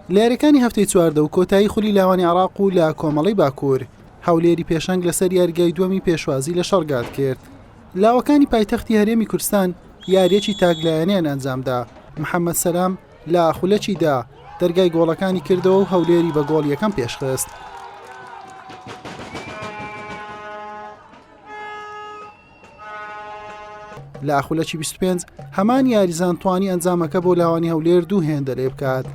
لە یاریەکانی هەفتەی چواردە و کۆتایی خولی لاوانی عێراق و لە کۆمەڵی باکوور هەولێری پێشەنگ لەسەر یاریگای دووەمی پێشوازی لە شەڕگات کرد. لاوەکانی پایتەختی هەرێمی کوردستان یاریەکی تاگلایەنیان ئەنجامدا. محەممەد سەلام لە خولەکیدا دەرگای گۆڵەکانی کردەوە و هەولێری بە گۆڵ یەکەم پێشخست. لە خولەکی 25 هەمان یاریزان توانی ئەنجامەکە بۆ لاوانی هەولێر دوو هێندە لێ بکات.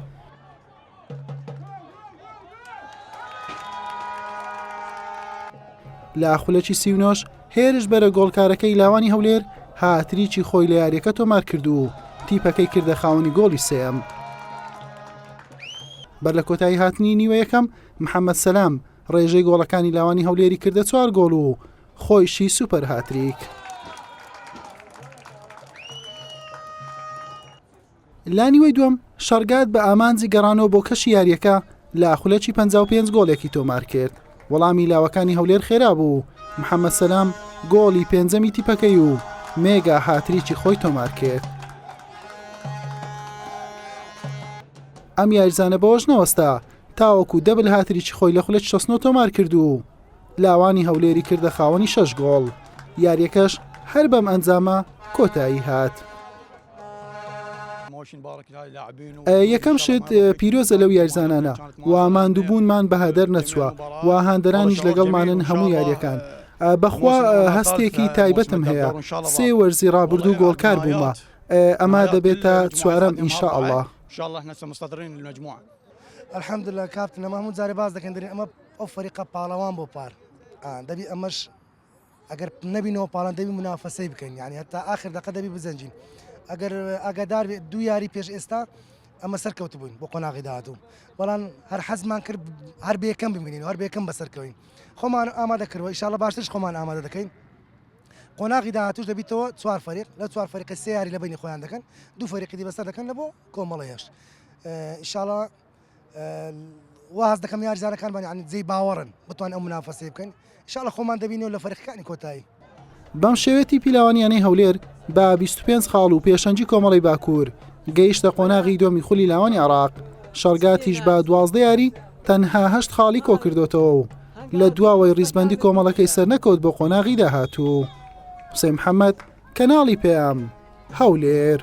لە خولەکی 39 هێرش بەرە گۆڵکارەکەی لاوانی هەولێر هاتریکی خۆی لە یاریەکە تۆمار کرد و تیپەکەی کردە خاوەنی گۆڵی سێم. بەر لە کۆتایی هاتنی نیوە یەکەم محەممەد سەلام ڕێژەی گۆڵەکانی لاوانی هەولێری کردە 4 گۆڵ و خۆیشی سوپەر هاتریک. لا نیوەی دووەم شەڕگات بە ئامانجی گەڕانەوە بۆ کەشی یاریەکە لە خولەکی 55 گۆڵێکی تۆمار کرد. وەڵامی لاوەکانی هەولێر خێرا بوو. محەممەد سەلام گۆڵی پێنجەمی تیپەکەی و مێگا هاتریکی خۆی تۆمار کرد. ئەم یاریزانە بەوەش نەوەستا تاوەکو دەبل هاتریکی خۆی لە خولەکی 69 تۆمار کرد و لاوانی هەولێری کردە خاوەنی 6 گۆڵ. یاریەکەش هەر بەم ئەنجامە کۆتایی هات. یەکەم شت پیرۆزە لەو یاریزانانە و ماندووبوونمان بەهادەر نەچووە و هاندەرانیش لەگەڵمانن هەموو یاریەکان. بەخوا هەستێکی تایبەتم هەیە 3 وەرزی ڕابردوو گۆڵکار بوومە. ئەمە دەبێتە چوارەم ئینشاءالله. الحەمدولله کاپتن ئەمە هەموو جارێ باز دەکەن دەرێن ئەمە ئەو فەریقە پاڵەوان بۆ پار دەبی ئەمەش ئەگەر نەبینەوە پاڵان دەبی منافەسەی بکەین یعنی هەتا ئاخر دەقە دەبی بزەنجین. ئەگەر ئاگادار دوو یاری پێش ئێستا ئەمە سەرکەوت بووین بۆ قۆناغی داهاتوو بەڵام هەر حەزمان کرد هەر بەیەکەم ببینین و هەر بەیەکەم بەسەرکەوین. خۆمان ئامادە کردەوە ئینشاءالله باشترش خۆمان ئامادە دەکەین. قۆناغی داهاتووش دەبیتەوە 4 فەریق لە 4 فەریقە 3 یاری لە بینی خۆیان دەکەن 2 فەریقی دی بەسەر دەکەن لە بۆ کۆمەڵەیەش. ئینشاءالله واز دەکەم یاریزانەکانمان یعنی جێی باوەڕن بتوان ئەو منافەسەی بکەین. ئینشاءالله خۆمان دەبینەوە لە فەریقەکانی کۆتایی. بەم شێوەتی پیلاوانیانەی هەولێر بە 25 خاڵ و پێشەنجی کۆمەڵی باکوور گەیشتە قۆناغی دووەمی خولی لاوانی عێراق. شەڕگاتیش بە 12 یاری تەنها 8 خاڵی کۆ کردوتەوە و لە دواوەی ڕیزبەندی کۆمەڵەکەی سەرنەکەوت بۆ قۆناغی داهاتوو. حوسێن محەممەد کەناڵی پێام هەولێر.